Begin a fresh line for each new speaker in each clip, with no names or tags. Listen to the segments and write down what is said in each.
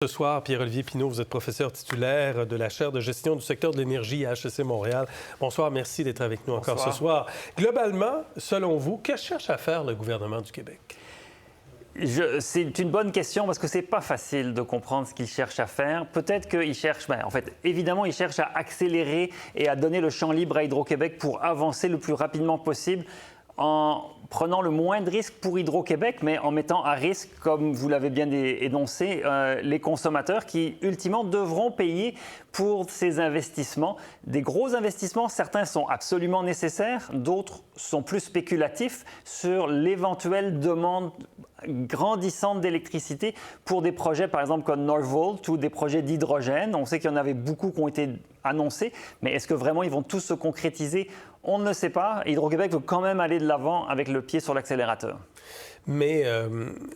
Ce soir, Pierre-Olivier Pinault, vous êtes professeur titulaire de la chaire de gestion du secteur de l'énergie à HEC Montréal. Bonsoir, merci d'être avec nous encore ce soir. Globalement, selon vous, que cherche à faire le gouvernement du Québec?
C'est une bonne question parce que c'est pas facile de comprendre ce qu'il cherche à faire. Peut-être qu'il cherche, évidemment, il cherche à accélérer et à donner le champ libre à Hydro-Québec pour avancer le plus rapidement possible en prenant le moins de risques pour Hydro-Québec, mais en mettant à risque, comme vous l'avez bien énoncé, les consommateurs qui, ultimement, devront payer pour ces investissements. Des gros investissements, certains sont absolument nécessaires, d'autres sont plus spéculatifs sur l'éventuelle demande grandissante d'électricité pour des projets, par exemple, comme Northvolt ou des projets d'hydrogène. On sait qu'il y en avait beaucoup qui ont été annoncés, mais est-ce que vraiment ils vont tous se concrétiser? On ne le sait pas. Hydro-Québec veut quand même aller de l'avant avec le pied sur l'accélérateur.
Mais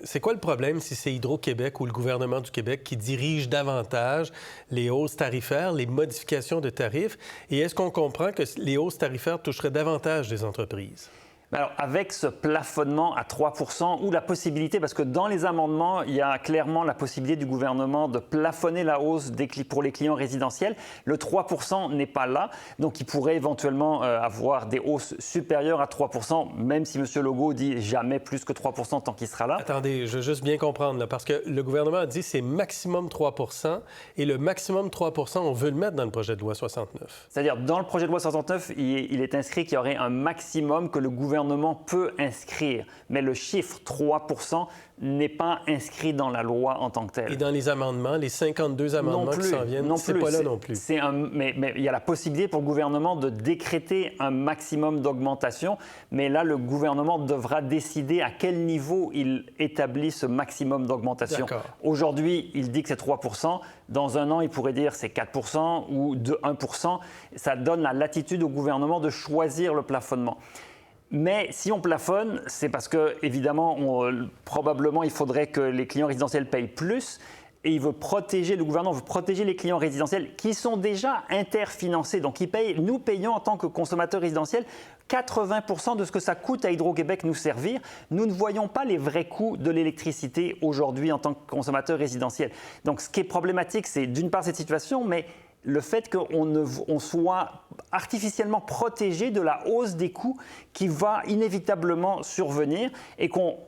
c'est quoi le problème si c'est Hydro-Québec ou le gouvernement du Québec qui dirige davantage les hausses tarifaires, les modifications de tarifs? Et est-ce qu'on comprend que les hausses tarifaires toucheraient davantage les entreprises?
Alors, avec ce plafonnement à 3 % ou la possibilité, parce que dans les amendements, il y a clairement la possibilité du gouvernement de plafonner la hausse pour les clients résidentiels. Le 3 % n'est pas là, donc il pourrait éventuellement avoir des hausses supérieures à 3 %, même si M. Legault dit jamais plus que 3 % tant qu'il sera là.
Attendez, je veux juste bien comprendre, là, parce que le gouvernement a dit c'est maximum 3 % et le maximum 3 % on veut le mettre dans le projet de loi 69.
C'est-à-dire, dans le projet de loi 69, il est inscrit qu'il y aurait un maximum que le gouvernement peut inscrire, mais le chiffre 3 % n'est pas inscrit dans la loi en tant que tel.
Et dans les amendements, les 52 amendements qui s'en viennent, c'est pas là non plus.
Mais il y a la possibilité pour le gouvernement de décréter un maximum d'augmentation, mais là, le gouvernement devra décider à quel niveau il établit ce maximum d'augmentation. Aujourd'hui, il dit que c'est 3 %. Dans un an, il pourrait dire c'est 4 % ou 1 %. Ça donne la latitude au gouvernement de choisir le plafonnement. Mais si on plafonne, c'est parce que, évidemment, probablement, il faudrait que les clients résidentiels payent plus. Et le gouvernement veut protéger les clients résidentiels qui sont déjà interfinancés. Donc, nous payons en tant que consommateurs résidentiels 80 % de ce que ça coûte à Hydro-Québec nous servir. Nous ne voyons pas les vrais coûts de l'électricité aujourd'hui en tant que consommateurs résidentiels. Donc, ce qui est problématique, c'est d'une part cette situation, mais le fait qu'on soit artificiellement protégé de la hausse des coûts qui va inévitablement survenir et qu'on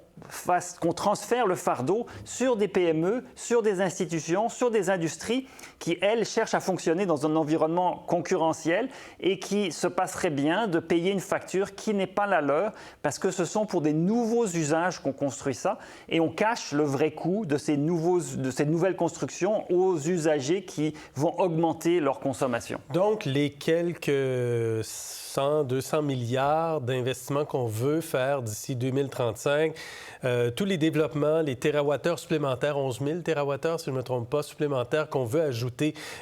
transfère le fardeau sur des PME, sur des institutions, sur des industries qui, elles, cherchent à fonctionner dans un environnement concurrentiel et qui se passeraient bien de payer une facture qui n'est pas la leur parce que ce sont pour des nouveaux usages qu'on construit ça et on cache le vrai coût de ces nouvelles constructions aux usagers qui vont augmenter leur consommation.
Donc, les quelques 200 milliards d'investissements qu'on veut faire d'ici 2035, tous les développements, les térawattheures supplémentaires, 11 000 térawattheures, si je ne me trompe pas, supplémentaires qu'on veut ajouter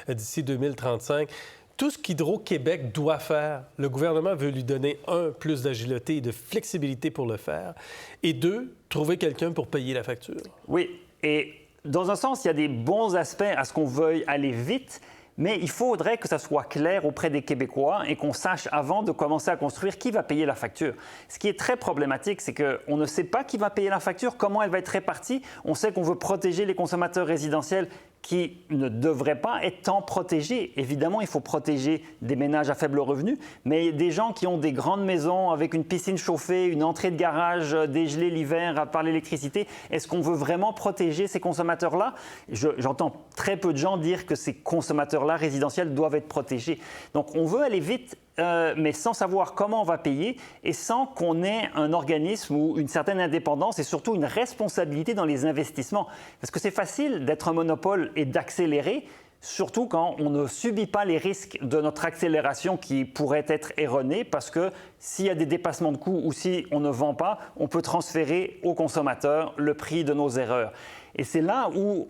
d'ici 2035, tout ce qu'Hydro-Québec doit faire, le gouvernement veut lui donner, un, plus d'agilité et de flexibilité pour le faire, et deux, trouver quelqu'un pour payer la facture.
Oui, et dans un sens, il y a des bons aspects à ce qu'on veuille aller vite, mais il faudrait que ça soit clair auprès des Québécois et qu'on sache avant de commencer à construire qui va payer la facture. Ce qui est très problématique, c'est qu'on ne sait pas qui va payer la facture, comment elle va être répartie. On sait qu'on veut protéger les consommateurs résidentiels qui ne devraient pas être tant protégés. Évidemment, il faut protéger des ménages à faible revenu, mais des gens qui ont des grandes maisons avec une piscine chauffée, une entrée de garage dégelée l'hiver par l'électricité, est-ce qu'on veut vraiment protéger ces consommateurs-là? J'entends très peu de gens dire que ces consommateurs-là résidentiels doivent être protégés. Donc, on veut aller vite, mais sans savoir comment on va payer et sans qu'on ait un organisme ou une certaine indépendance et surtout une responsabilité dans les investissements. Parce que c'est facile d'être un monopole et d'accélérer, surtout quand on ne subit pas les risques de notre accélération qui pourrait être erronée, parce que s'il y a des dépassements de coûts ou si on ne vend pas, on peut transférer aux consommateurs le prix de nos erreurs. Et c'est là où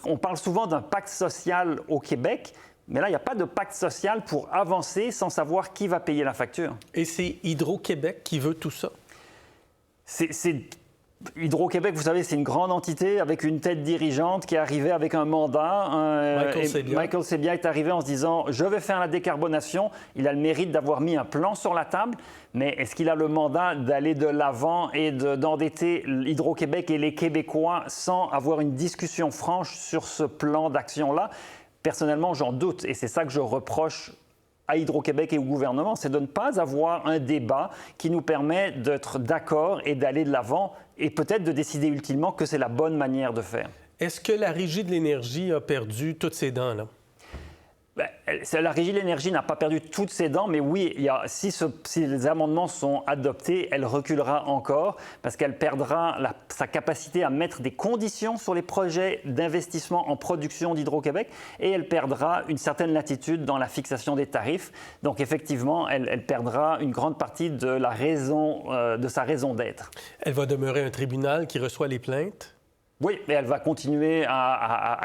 on parle souvent d'un pacte social au Québec. Mais là, il n'y a pas de pacte social pour avancer sans savoir qui va payer la facture.
Et c'est Hydro-Québec qui veut tout ça?
Hydro-Québec, vous savez, c'est une grande entité avec une tête dirigeante qui est arrivée avec un mandat. Michael Sebia est arrivé en se disant « Je vais faire la décarbonation ». Il a le mérite d'avoir mis un plan sur la table, mais est-ce qu'il a le mandat d'aller de l'avant et d'endetter Hydro-Québec et les Québécois sans avoir une discussion franche sur ce plan d'action-là? Personnellement, j'en doute et c'est ça que je reproche à Hydro-Québec et au gouvernement, c'est de ne pas avoir un débat qui nous permet d'être d'accord et d'aller de l'avant et peut-être de décider ultimement que c'est la bonne manière de faire.
Est-ce que la Régie de l'énergie a perdu toutes ses dents, là?
La Régie de l'énergie n'a pas perdu toutes ses dents, mais oui, si les amendements sont adoptés, elle reculera encore parce qu'elle perdra sa capacité à mettre des conditions sur les projets d'investissement en production d'Hydro-Québec et elle perdra une certaine latitude dans la fixation des tarifs. Donc effectivement, elle perdra une grande partie de sa raison d'être.
Elle va demeurer un tribunal qui reçoit les plaintes?
Oui, mais elle va continuer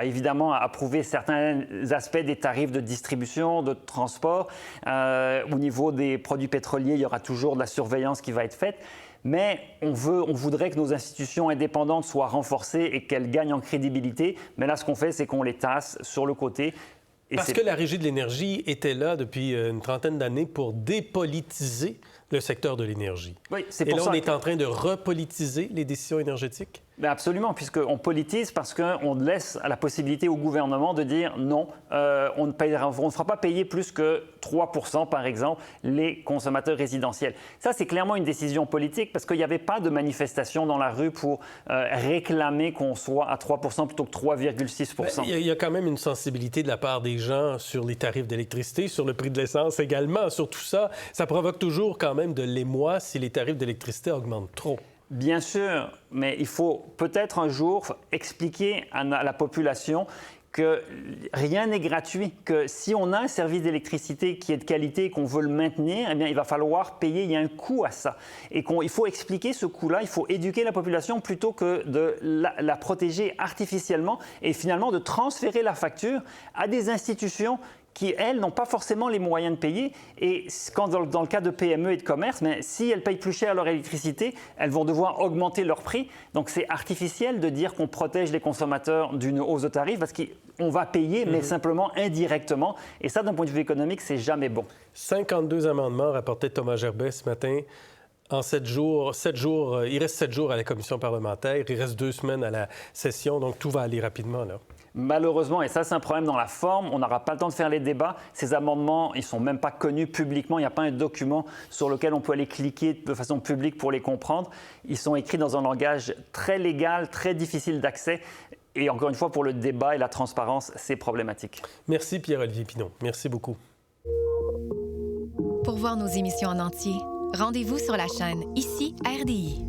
évidemment à approuver certains aspects des tarifs de distribution, de transport. Au niveau des produits pétroliers, il y aura toujours de la surveillance qui va être faite. Mais on voudrait que nos institutions indépendantes soient renforcées et qu'elles gagnent en crédibilité. Mais là, ce qu'on fait, c'est qu'on les tasse sur le côté.
Parce que la Régie de l'énergie était là depuis une trentaine d'années pour dépolitiser le secteur de l'énergie.
Oui, c'est pour
ça. Et là, on est en train de repolitiser les décisions énergétiques?
Bien absolument, puisqu'on politise parce qu'on laisse la possibilité au gouvernement de dire non, on ne fera pas payer plus que 3 % par exemple les consommateurs résidentiels. Ça, c'est clairement une décision politique parce qu'il n'y avait pas de manifestation dans la rue pour réclamer qu'on soit à 3 % plutôt que 3,6 %.
Il y a quand même une sensibilité de la part des gens sur les tarifs d'électricité, sur le prix de l'essence également. Sur tout ça, ça provoque toujours quand même de l'émoi si les tarifs d'électricité augmentent trop.
Bien sûr, mais il faut peut-être un jour expliquer à la population que rien n'est gratuit, que si on a un service d'électricité qui est de qualité et qu'on veut le maintenir, eh bien, il va falloir payer, il y a un coût à ça. Et il faut expliquer ce coût-là, il faut éduquer la population plutôt que de la protéger artificiellement et finalement de transférer la facture à des institutions qui, elles, n'ont pas forcément les moyens de payer. Et quand, dans le cas de PME et de commerce, mais si elles payent plus cher leur électricité, elles vont devoir augmenter leur prix. Donc, c'est artificiel de dire qu'on protège les consommateurs d'une hausse de tarifs parce qu'on va payer, mais simplement indirectement. Et ça, d'un point de vue économique, c'est jamais bon.
52 amendements, rapportait Thomas Gerbet ce matin. En 7 jours, il reste 7 jours à la commission parlementaire, il reste 2 semaines à la session, donc tout va aller rapidement, là.
Malheureusement, et ça c'est un problème dans la forme, on n'aura pas le temps de faire les débats. Ces amendements, ils ne sont même pas connus publiquement. Il n'y a pas un document sur lequel on peut aller cliquer de façon publique pour les comprendre. Ils sont écrits dans un langage très légal, très difficile d'accès. Et encore une fois, pour le débat et la transparence, c'est problématique.
Merci Pierre-Olivier Pinon. Merci beaucoup.
Pour voir nos émissions en entier, rendez-vous sur la chaîne ICI RDI.